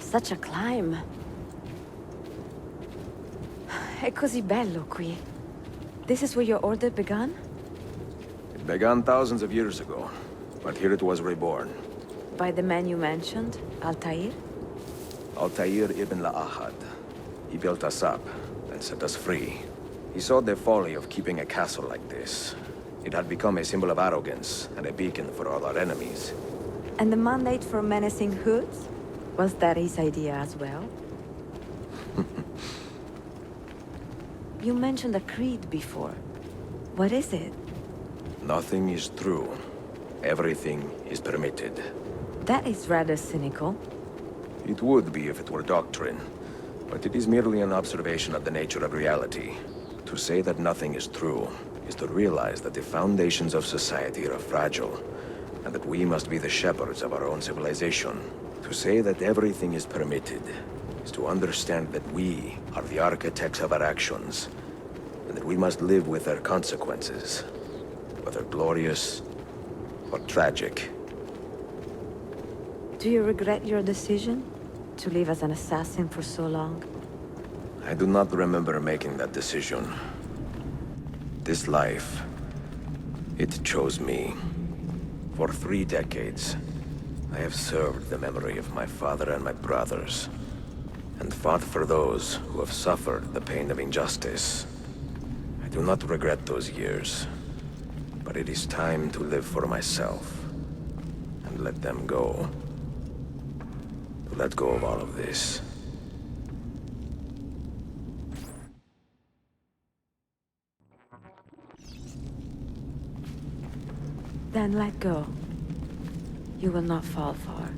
Such a climb. È così bello qui. This is where your order began? It began thousands of years ago, but here it was reborn. By the man you mentioned, Altair? Altair ibn La'ahad. He built us up and set us free. He saw the folly of keeping a castle like this. It had become a symbol of arrogance and a beacon for all our enemies. And the mandate for menacing hoods? Was that his idea as well? You mentioned a creed before. What is it? Nothing is true. Everything is permitted. That is rather cynical. It would be if it were doctrine, but it is merely an observation of the nature of reality. To say that nothing is true is to realize that the foundations of society are fragile, and that we must be the shepherds of our own civilization. To say that everything is permitted is to understand that we are the architects of our actions, and that we must live with their consequences, whether glorious or tragic. Do you regret your decision to live as an assassin for so long? I do not remember making that decision. This life, it chose me. For 3 decades, I have served the memory of my father and my brothers, and fought for those who have suffered the pain of injustice. I do not regret those years, but it is time to live for myself, and let them go. To let go of all of this. Then let go. You will not fall far.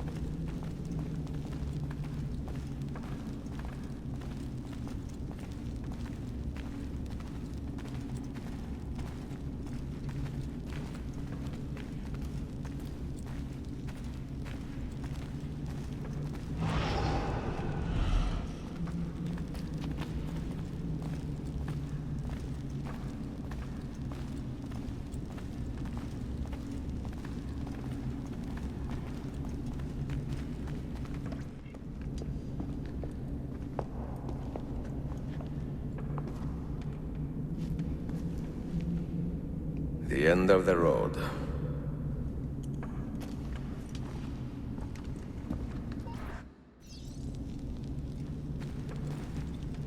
The end of the road.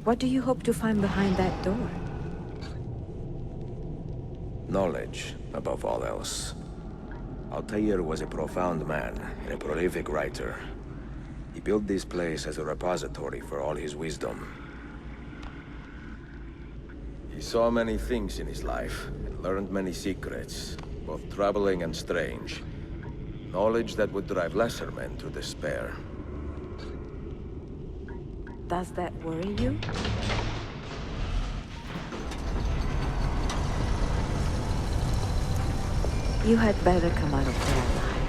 What do you hope to find behind that door? Knowledge, above all else. Altair was a profound man and a prolific writer. He built this place as a repository for all his wisdom. He saw many things in his life, and learned many secrets, both troubling and strange. Knowledge that would drive lesser men to despair. Does that worry you? You had better come out of there alive.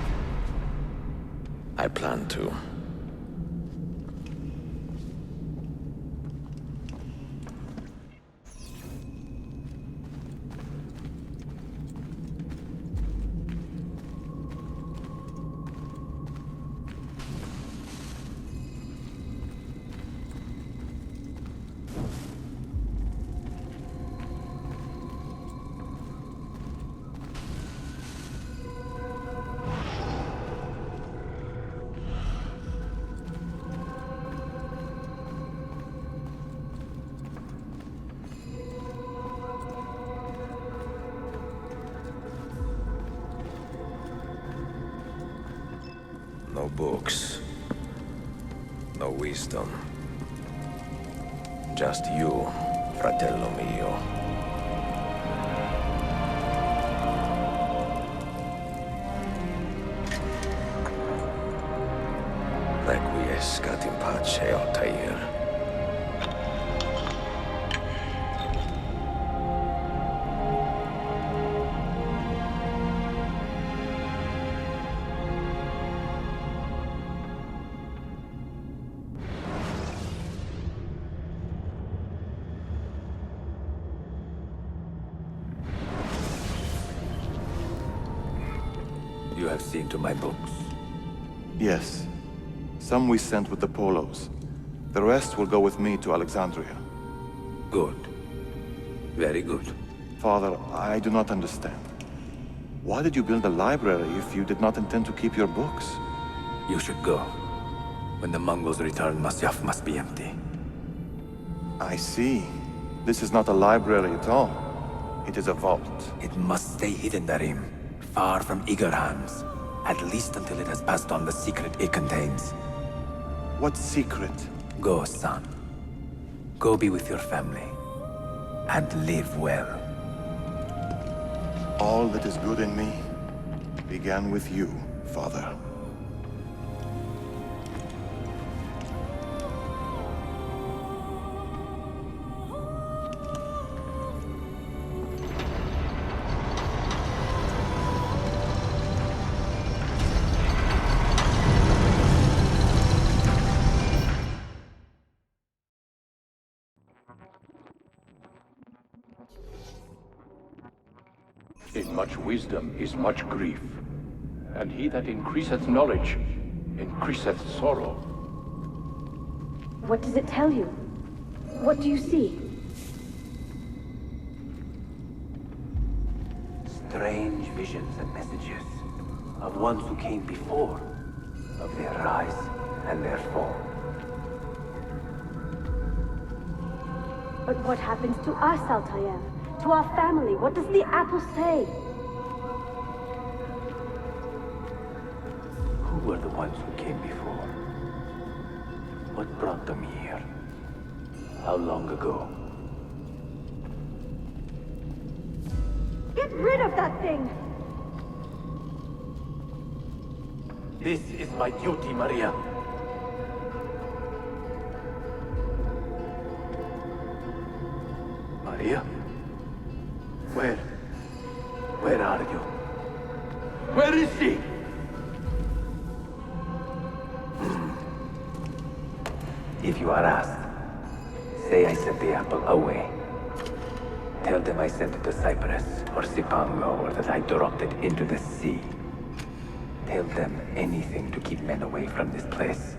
I plan to. No books. No wisdom. Just you, fratello mio. Requiescat in pace, Altair. You have seen to my books. Yes. Some we sent with the Polos. The rest will go with me to Alexandria. Good. Very good. Father, I do not understand. Why did you build a library if you did not intend to keep your books? You should go. When the Mongols return, Masyaf must be empty. I see. This is not a library at all. It is a vault. It must stay hidden, Darim. Far from eager hands. At least until it has passed on the secret it contains. What secret? Go, son. Go be with your family. And live well. All that is good in me began with you, Father. In much wisdom is much grief, and he that increaseth knowledge increaseth sorrow. What does it tell you? What do you see? Strange visions and messages of ones who came before, of their rise and their fall. But what happens to us, Altair? To our family? What does the apple say? Who were the ones who came before? What brought them here? How long ago? Get rid of that thing! This is my duty, Maria. Maria? Where are you? Where is she? If you are asked, say I sent the apple away. Tell them I sent it to Cyprus or Cipango, or that I dropped it into the sea. Tell them anything to keep men away from this place.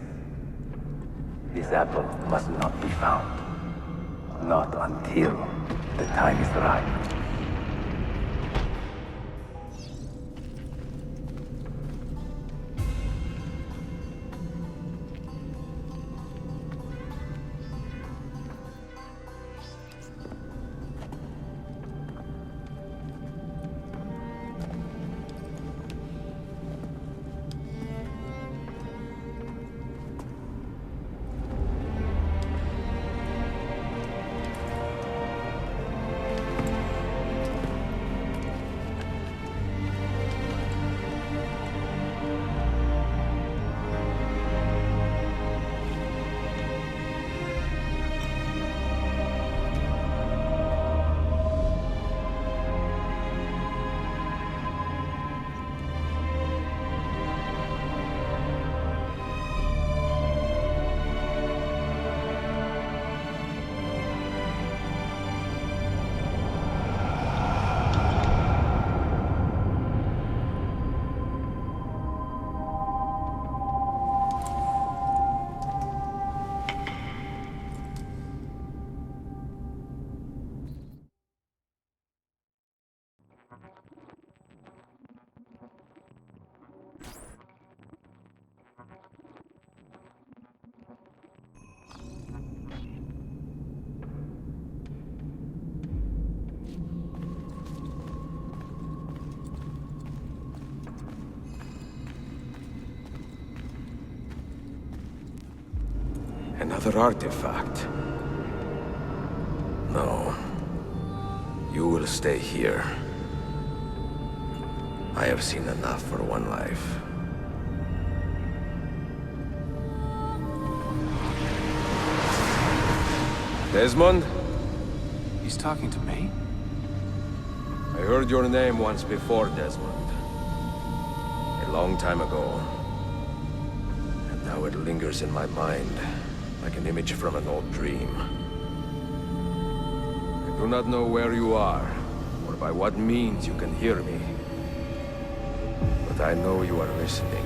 This apple must not be found. Not until the time is right. Another artifact. No. You will stay here. I have seen enough for one life. Desmond? He's talking to me? I heard your name once before, Desmond. A long time ago. And now it lingers in my mind, like an image from an old dream. I do not know where you are, or by what means you can hear me. But I know you are listening.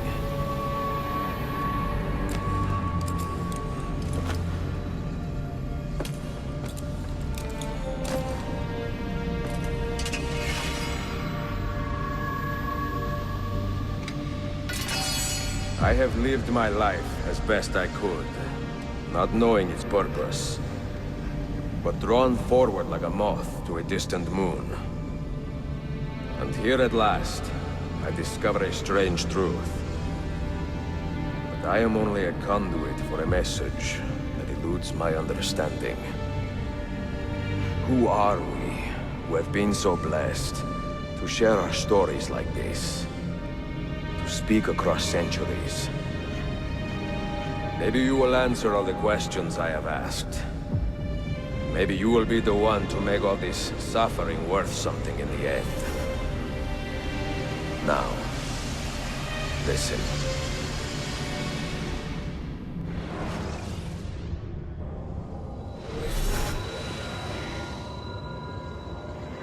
I have lived my life as best I could, not knowing its purpose, but drawn forward like a moth to a distant moon. And here at last, I discover a strange truth. But I am only a conduit for a message that eludes my understanding. Who are we, who have been so blessed to share our stories like this? To speak across centuries? Maybe you will answer all the questions I have asked. Maybe you will be the one to make all this suffering worth something in the end. Now, listen.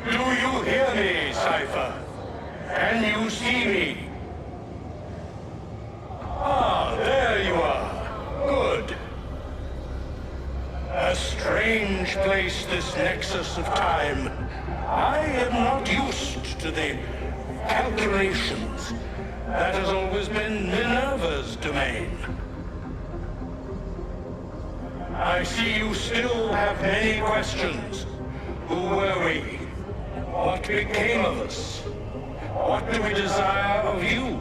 Do you hear me, Cypher? Can you see me? Ah, there you are. Good. A strange place, this nexus of time. I am not used to the calculations. That has always been Minerva's domain. I see you still have many questions. Who were we? What became of us? What do we desire of you?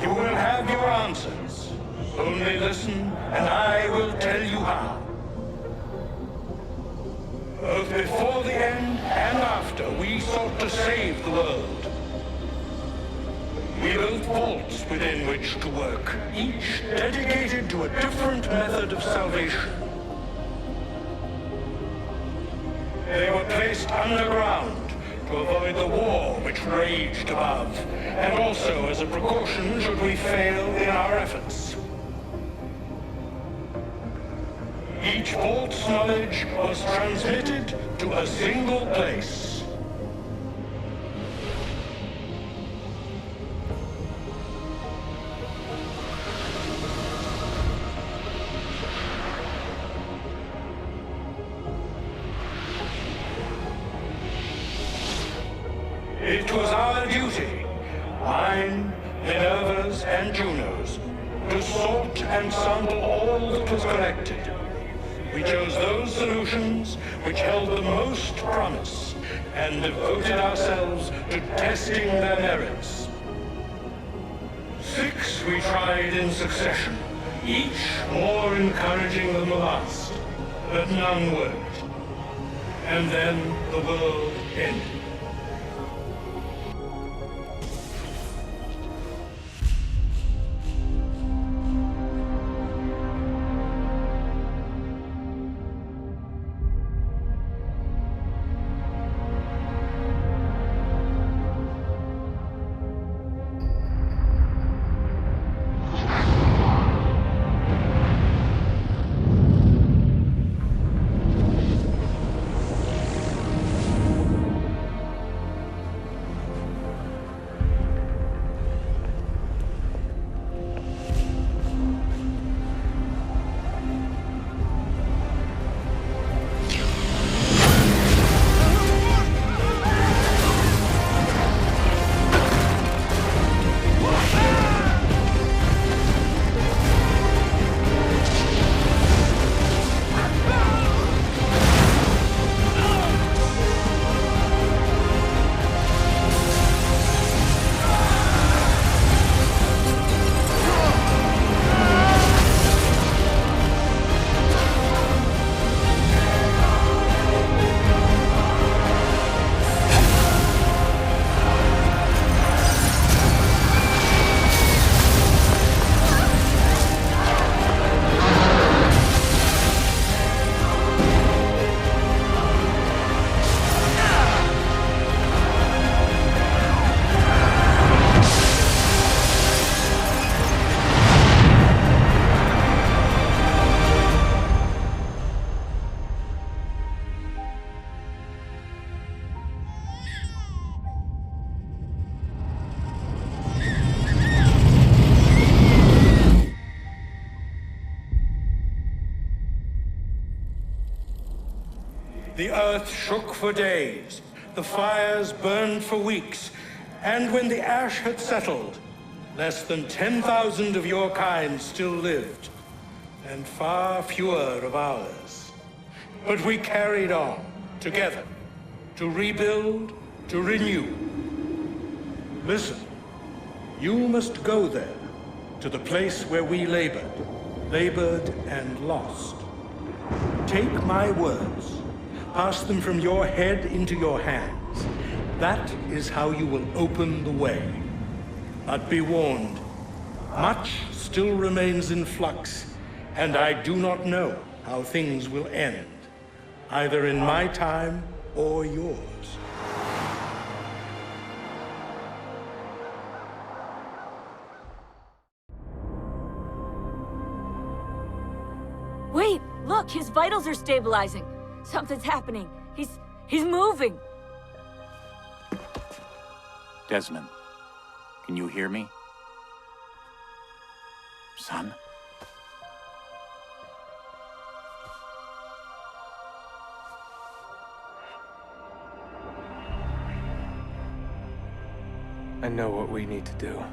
You will have your answers. Only listen, and I will tell you how. Both before the end and after, we sought to save the world. We built vaults within which to work, each dedicated to a different method of salvation. They were placed underground to avoid the war which raged above, and also as a precaution should we fail in our efforts. Each vault's knowledge was transmitted to a single place. It was our duty, mine, Minerva's, and Juno's, to sort and sample all that was collected. We chose those solutions which held the most promise, and devoted ourselves to testing their merits. 6 we tried in succession, each more encouraging than the last, but none worked. And then the world ended. The earth shook for days, the fires burned for weeks, and when the ash had settled, Less than 10,000 of your kind still lived, and far fewer of ours. But we carried on, together, to rebuild, to renew. Listen, you must go there, to the place where we labored and lost. Take my words, pass them from your head into your hands. That is how you will open the way. But be warned, much still remains in flux, and I do not know how things will end, either in my time or yours. Wait, look, his vitals are stabilizing. Something's happening. He's moving. Desmond, can you hear me? Son? I know what we need to do.